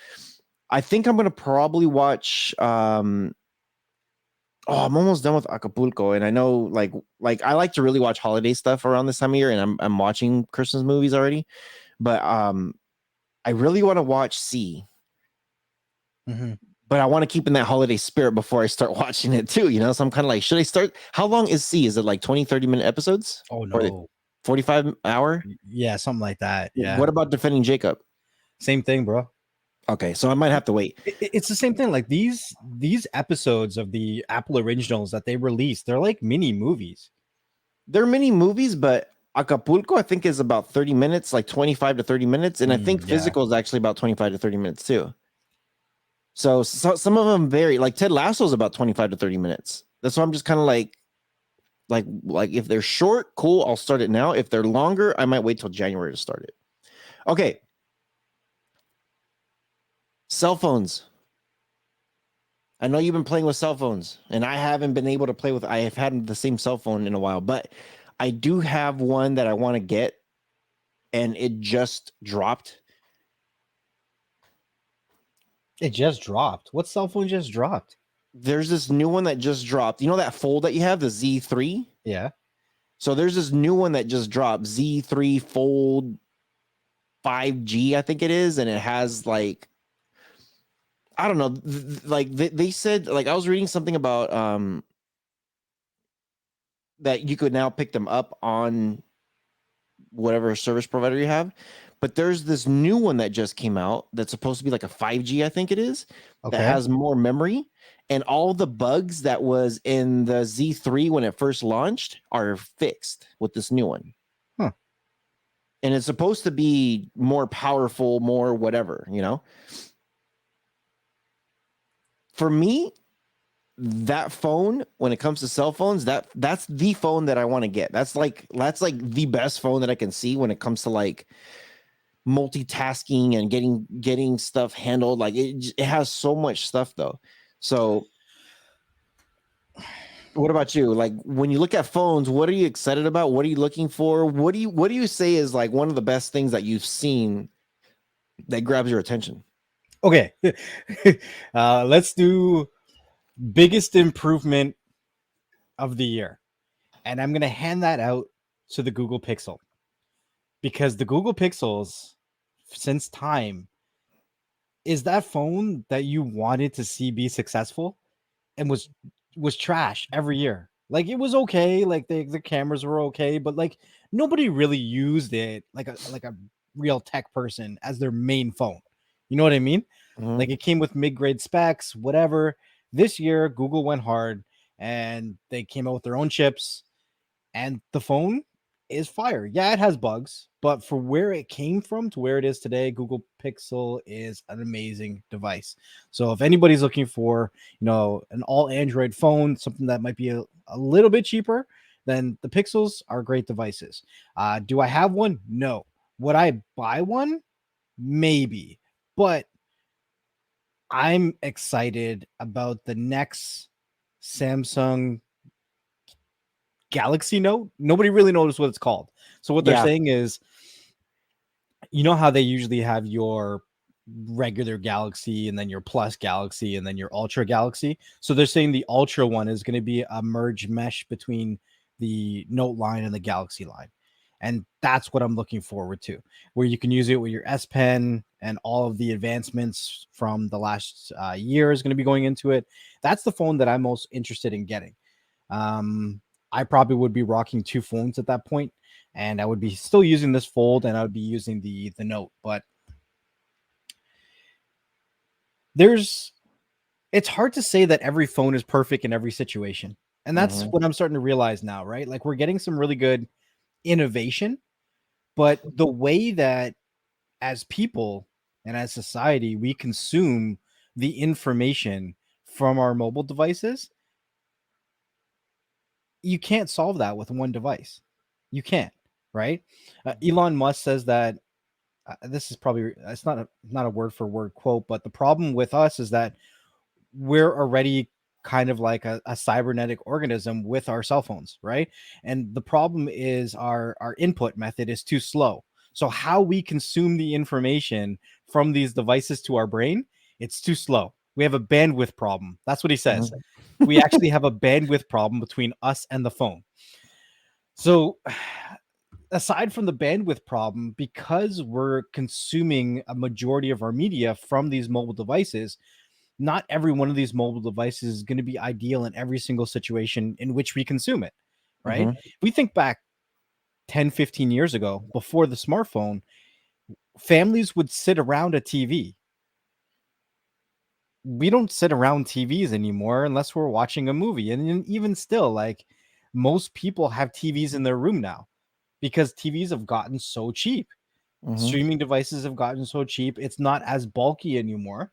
I think I'm gonna probably watch. I'm almost done with Acapulco, and I know like I like to really watch holiday stuff around this time of year, and I'm watching Christmas movies already, but I really want to watch C. but I want to keep in that holiday spirit before I start watching it too, you know? So I'm kind of like, should I start? How long is C? Is it like 20, 30-minute episodes? Oh Or the no. 45-hour? Yeah, something like that. Yeah. What about Defending Jacob? Same thing, bro. Okay, so I might have to wait. It's the same thing. Like these episodes of the Apple originals that they release, they're like mini movies. They're mini movies, but Acapulco, I think, is about 30 minutes, like 25 to 30 minutes. And I think Yeah. Physical is actually about 25 to 30 minutes too. So some of them vary. Like Ted Lasso is about 25 to 30 minutes. That's why I'm just kind of like if they're short, cool, I'll start it now. If they're longer, I might wait till January to start it. Okay. Cell phones. I know you've been playing with cell phones, and I haven't been able to play with. I have had the same cell phone in a while, but I do have one that I want to get, and it just dropped. It just dropped. What cell phone just dropped? There's this new one that just dropped. You know that Fold that you have, the Z3? Yeah. So there's this new one that just dropped, Z3 Fold 5G, I think it is, and it has like, I don't know, like they said, like I was reading something about that you could now pick them up on whatever service provider you have. But there's this new one that just came out that's supposed to be like a 5G, I think it is, that Okay. has more memory. And all the bugs that was in the Z3 when it first launched are fixed with this new one. Huh. And it's supposed to be more powerful, more whatever, you know? For me, that phone, when it comes to cell phones, that's the phone that I want to get. That's like the best phone that I can see when it comes to like multitasking and getting stuff handled. Like it has so much stuff though. So what about you? Like when you look at phones, what are you excited about? What are you looking for? What do you say is like one of the best things that you've seen that grabs your attention? Okay. Let's do biggest improvement of the year. And I'm going to hand that out to the Google Pixel because the Google Pixels, since time, is that phone that you wanted to see be successful and was trash every year. Like it was okay, like the cameras were okay, but like nobody really used it like a real tech person as their main phone. You know what I mean? Mhm. Like it came with mid-grade specs, whatever. This year, Google went hard and they came out with their own chips, and the phone is fire. Yeah, it has bugs, but for where it came from to where it is today, Google Pixel is an amazing device. So if anybody's looking for, an all Android phone, something that might be a little bit cheaper, then the Pixels are great devices. Do I have one? No. Would I buy one? Maybe. But I'm excited about the next Samsung Galaxy Note. Nobody really knows what it's called. So what they're Yeah. saying is, you know how they usually have your regular Galaxy and then your Plus Galaxy and then your Ultra Galaxy. So they're saying the Ultra one is going to be a merge mesh between the Note line and the Galaxy line. And that's what I'm looking forward to, where you can use it with your S Pen and all of the advancements from the last year is going to be going into it. That's the phone that I'm most interested in getting. I probably would be rocking two phones at that point, and I would be still using this Fold, and I would be using the Note. But it's hard to say that every phone is perfect in every situation, and that's Mhm. what I'm starting to realize now. Right, like we're getting some really good innovation, but the way that as people and as society we consume the information from our mobile devices, you can't solve that with one device. You can't, right? Elon Musk says that this is probably it's not a word for word quote, but the problem with us is that we're already kind of like a cybernetic organism with our cell phones, right? And the problem is our input method is too slow. So how we consume the information from these devices to our brain, it's too slow. We have a bandwidth problem. That's what he says. Mhm. We actually have a bandwidth problem between us and the phone. So aside from the bandwidth problem, because we're consuming a majority of our media from these mobile devices, not every one of these mobile devices is going to be ideal in every single situation in which we consume it, right? Mhm. We think back 10, 15 years ago, before the smartphone, families would sit around a TV. We don't sit around TVs anymore unless we're watching a movie. And even still, like, most people have TVs in their room now because TVs have gotten so cheap. Mhm. Streaming devices have gotten so cheap. It's not as bulky anymore.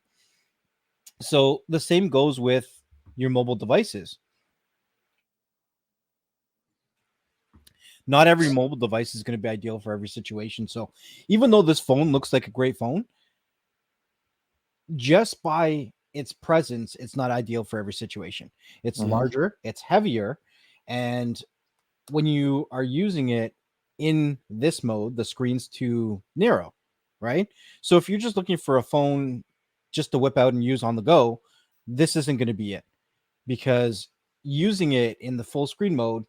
So the same goes with your mobile devices. Not every mobile device is going to be ideal for every situation. So even though this phone looks like a great phone, just by its presence, it's not ideal for every situation. It's Mhm. larger, it's heavier, and when you are using it in this mode, the screen's too narrow, right? So if you're just looking for a phone just to whip out and use on the go, this isn't going to be it, because using it in the full screen mode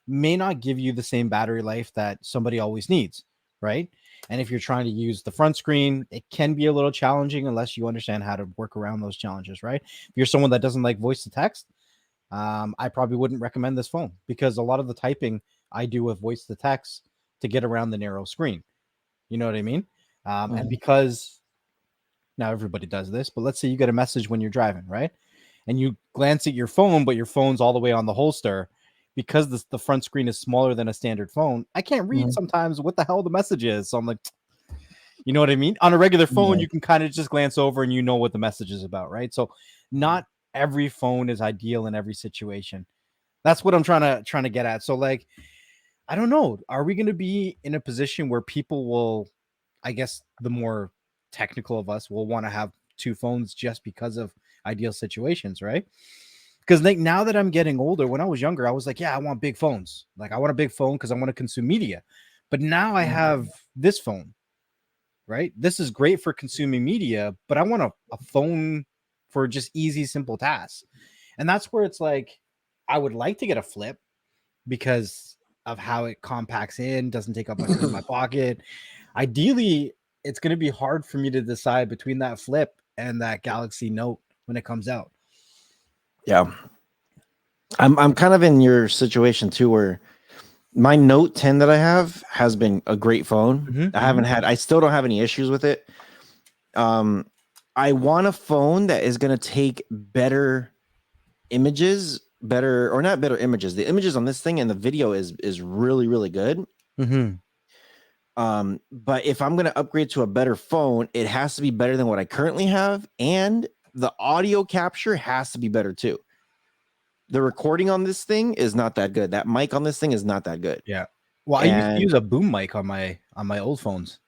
may not give you the same battery life that somebody always needs, right? And if you're trying to use the front screen, it can be a little challenging unless you understand how to work around those challenges, right? If you're someone that doesn't like voice to text, I probably wouldn't recommend this phone, because a lot of the typing I do with voice to text to get around the narrow screen. You know what I mean? And Mhm. because now everybody does this, but let's say you get a message when you're driving, right? And you glance at your phone, but your phone's all the way on the holster because the front screen is smaller than a standard phone. I can't read Mhm. sometimes what the hell the message is. So I'm like, you know what I mean? On a regular phone, Yeah. you can kind of just glance over and you know what the message is about, right? So not every phone is ideal in every situation. That's what I'm trying to get at. So like, I don't know. Are we going to be in a position where people will, I guess, the more technical of us will want to have two phones just because of ideal situations, right? Because like now that I'm getting older, when I was younger, I was like, yeah, I want big phones. Like I want a big phone because I want to consume media. But now I have this phone, right? This is great for consuming media, but I want a phone for just easy, simple tasks. And that's where it's like, I would like to get a flip because of how it compacts in, doesn't take up much room in my pocket. Ideally, it's going to be hard for me to decide between that flip and that Galaxy Note when it comes out. Yeah. I'm kind of in your situation too, where my Note 10 that I have has been a great phone. I still don't have any issues with it. Um, I want a phone that is going to take better images, better or not better images. The images on this thing and the video is really really good. Mm-hmm. But if I'm going to upgrade to a better phone, it has to be better than what I currently have, and the audio capture has to be better too. The recording on this thing is not that good. That mic on this thing is not that good. Yeah. Well, I used to And use a boom mic on my old phones.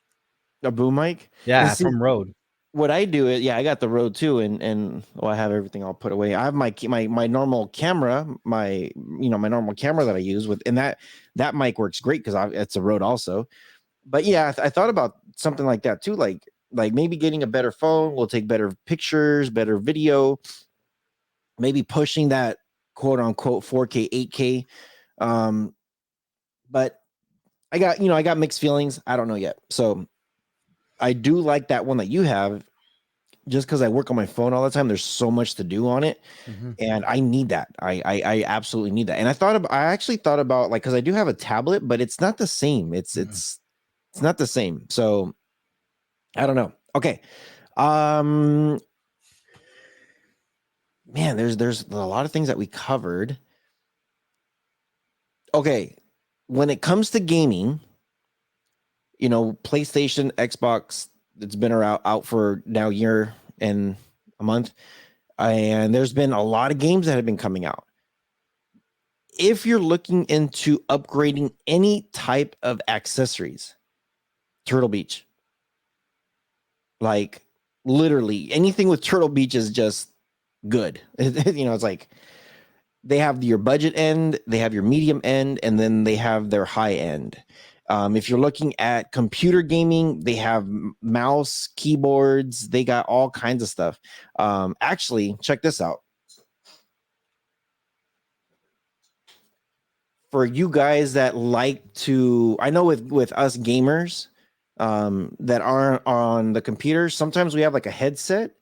a boom mic. And Yeah, see, from Rode. what I do is, yeah, I got the Rode too, and well, I have everything all put away. I have my normal camera, my normal camera that I use with, and that mic works great because it's a Rode also. But yeah, I thought about something like that too, like maybe getting a better phone will take better pictures, better video, maybe pushing that quote unquote 4K, 8K. Um, but I got mixed feelings. I don't know yet. So I do like that one that you have, just because I work on my phone all the time. There's so much to do on it, Mm-hmm. and I need that. I absolutely need that. And I actually thought about, like, because I do have a tablet, but it's not the same. It's not the same. So I don't know. Okay. Um, man, there's a lot of things that we covered. Okay, when it comes to gaming, PlayStation, Xbox, it's been out for now a year and a month, and there's been a lot of games that have been coming out. If you're looking into upgrading any type of accessories, Turtle Beach, like literally anything with Turtle Beach is just good. It's like they have your budget end, they have your medium end, and then they have their high end. If you're looking at computer gaming, they have mouse, keyboards, they got all kinds of stuff. Actually, check this out. For you guys that like to, I know with us gamers that aren't on the computer, sometimes we have like a headset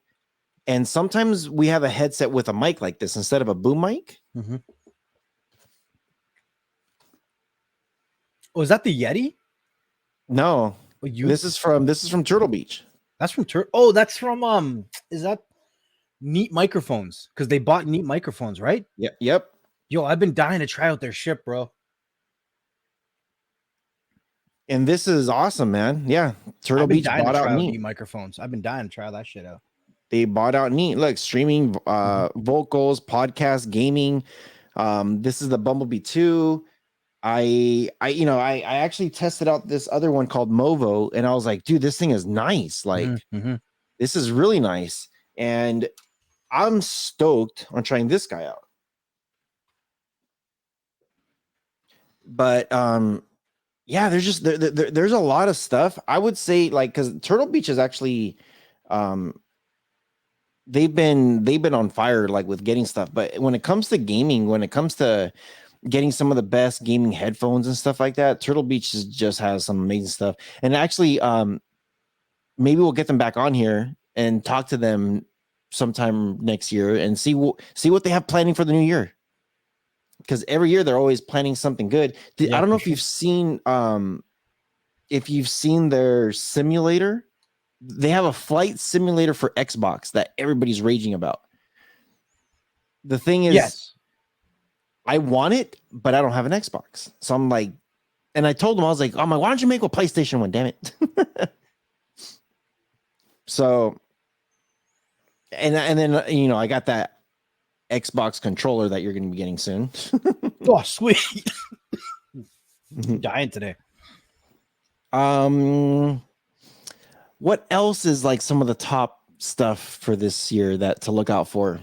And sometimes we have a headset with a mic like this instead of a boom mic. Mm-hmm. Oh, is that the Yeti? No, Oh, this is from Turtle Beach. That's from Oh, that's from is that Neat Microphones? Because they bought Neat Microphones, right? Yep. Yo, I've been dying to try out their ship, bro. And this is awesome, man. Yeah, Turtle Beach bought out Neat Neat. Microphones. I've been dying to try that shit out. They bought out Neat. Look, streaming, vocals, podcast, gaming. This is the Bumblebee 2. I actually tested out this other one called Movo, and I was like, dude, this thing is nice. Like, this is really nice, and I'm stoked on trying this guy out. But yeah, there's just there's a lot of stuff. I would say, like, because Turtle Beach is actually they've been on fire, like, with getting stuff. But when it comes to gaming, when it comes to getting some of the best gaming headphones and stuff like that, Turtle Beach just has some amazing stuff. And actually, maybe we'll get them back on here and talk to them sometime next year and see what they have planning for the new year. Because every year they're always planning something good. I don't know if you've seen their simulator. They have a flight simulator for Xbox that everybody's raging about. The thing is, yes, I want it, but I don't have an Xbox. So I'm like, and I told them, I was like, why don't you make a PlayStation one? Damn it. So, and then I got that Xbox controller that you're going to be getting soon. Oh, sweet. Dying today. What else is like some of the top stuff for this year that to look out for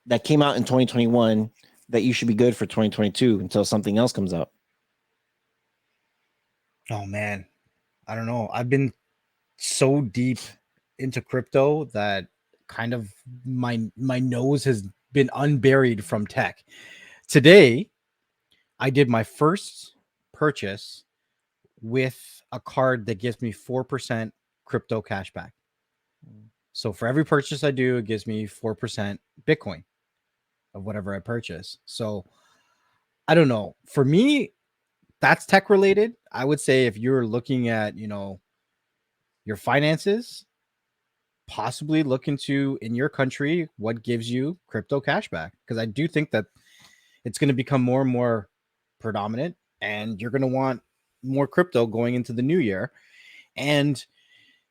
that came out in 2021 that you should be good for 2022 until something else comes out? Oh man, I don't know. I've been so deep into crypto that kind of my nose has been unburied from tech. Today, I did my first purchase with a card that gives me 4% crypto cashback. So for every purchase I do, it gives me 4% Bitcoin of whatever I purchase. So I don't know. For me, that's tech related. I would say if you're looking at, your finances, possibly look into in your country what gives you crypto cashback, because I do think that it's going to become more and more predominant, and you're going to want more crypto going into the new year. And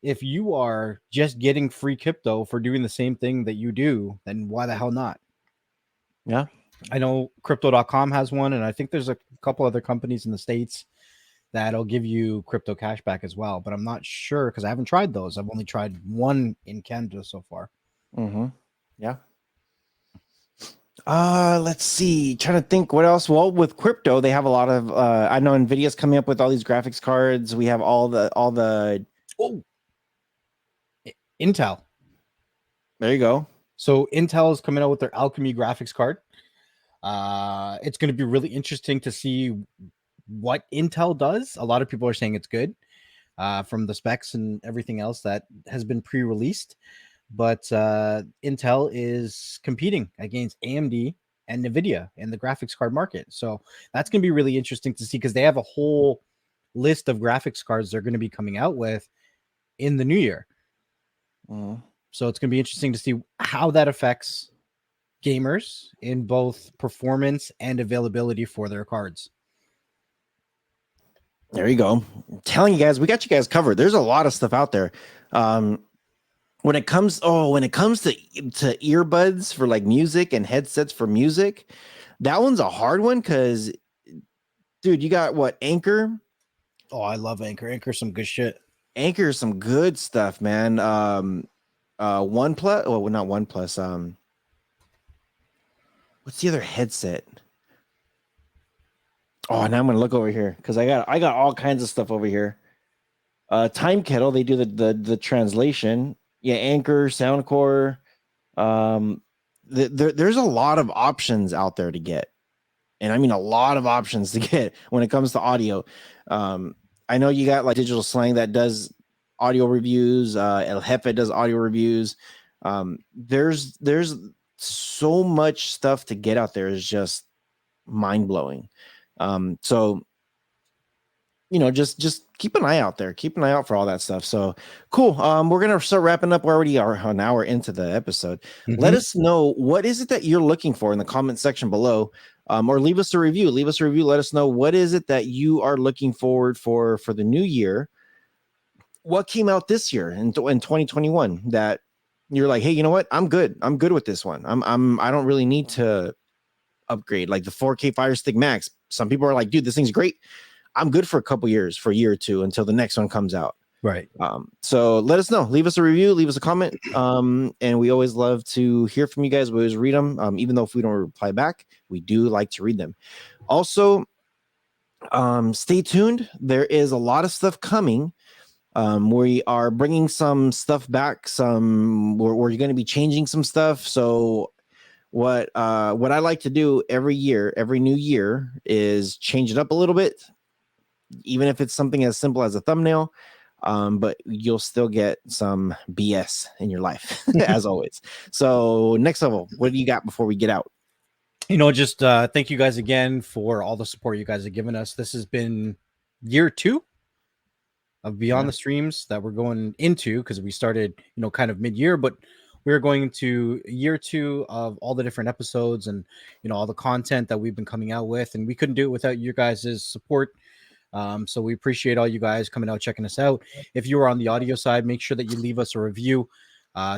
if you are just getting free crypto for doing the same thing that you do, then why the hell not? Yeah. I know crypto.com has one, and I think there's a couple other companies in the States that'll give you crypto cashback as well, but I'm not sure because I haven't tried those. I've only tried one in Canada so far. Yeah. Let's see. Trying to think what else. Well, with crypto, they have a lot of I know Nvidia's coming up with all these graphics cards. We have all the Intel. There you go. So Intel is coming out with their Alchemy graphics card. It's going to be really interesting to see what Intel does. A lot of people are saying it's good from the specs and everything else that has been pre-released. But Intel is competing against AMD and NVIDIA in the graphics card market. So that's going to be really interesting to see because they have a whole list of graphics cards they're going to be coming out with in the new year. So it's going to be interesting to see how that affects gamers in both performance and availability for their cards. There you go. I'm telling you guys, we got you guys covered. There's a lot of stuff out there. When it comes to earbuds for like music and headsets for music, that one's a hard one because, dude, you got what, Anchor? Oh, I love Anchor. Anchor's some good shit. Anchor is some good stuff, man. OnePlus, well, not OnePlus. What's the other headset? Oh, now I'm gonna look over here because I got all kinds of stuff over here. Time Kettle, they do the translation. Yeah, Anchor, Soundcore. There's a lot of options out there to get, and I mean a lot of options to get when it comes to audio. I know you got like Digital Slang that does audio reviews. El Jefe does audio reviews. There's so much stuff to get out there is just mind blowing. So just keep an eye out there. Keep an eye out for all that stuff. So cool. We're gonna start wrapping up. We already are an hour into the episode. Let us know what is it that you're looking for in the comment section below. Or leave us a review. Let us know what is it that you are looking forward for the new year. What came out this year in 2021 that you're like, hey, you know what? I'm good. I'm good with this one. I don't really need to upgrade like the 4K Fire Stick Max. Some people are like, dude, this thing's great. I'm good for a year or two until the next one comes out. Right. So let us know. Leave us a review. Leave us a comment. And we always love to hear from you guys. We always read them. Even though if we don't reply back, we do like to read them. Also, stay tuned. There is a lot of stuff coming. We are bringing some stuff back. We're going to be changing some stuff. So what I like to do every new year is change it up a little bit, even if it's something as simple as a thumbnail. But you'll still get some BS in your life as always. So next level, what do you got before we get out? Just thank you guys again for all the support you guys have given us. This has been year 2 of Beyond the Streams that we're going into, because we started, kind of mid-year, but we're going into year 2 of all the different episodes and, all the content that we've been coming out with. And we couldn't do it without you guys' support. So we appreciate all you guys coming out, checking us out. If you are on the audio side, make sure that you leave us a review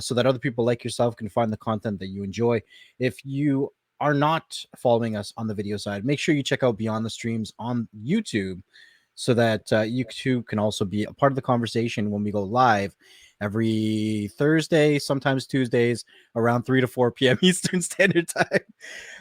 so that other people like yourself can find the content that you enjoy. If you are not following us on the video side, make sure you check out Beyond the Streams on YouTube so that you too can also be a part of the conversation when we go live every Thursday, sometimes Tuesdays, around 3 to 4 p.m. Eastern Standard Time.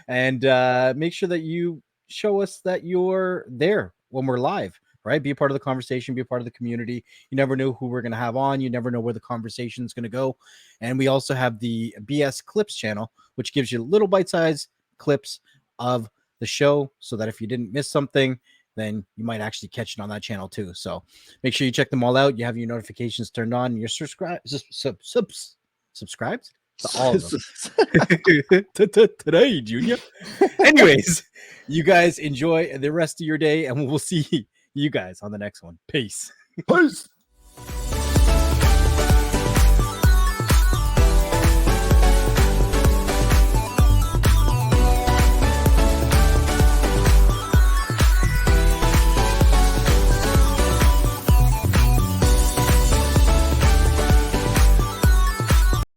And make sure that you show us that you're there when we're live, right? Be a part of the conversation, be a part of the community. You never know who we're going to have on. You never know where the conversation is going to go. And we also have the BS Clips channel, which gives you little bite-sized clips of the show so that if you didn't miss something, then you might actually catch it on that channel too. So make sure you check them all out. You have your notifications turned on and you're subscribed to all of them. Today, Junior. Anyways, you guys enjoy the rest of your day and we'll see you guys on the next one. Peace. Peace.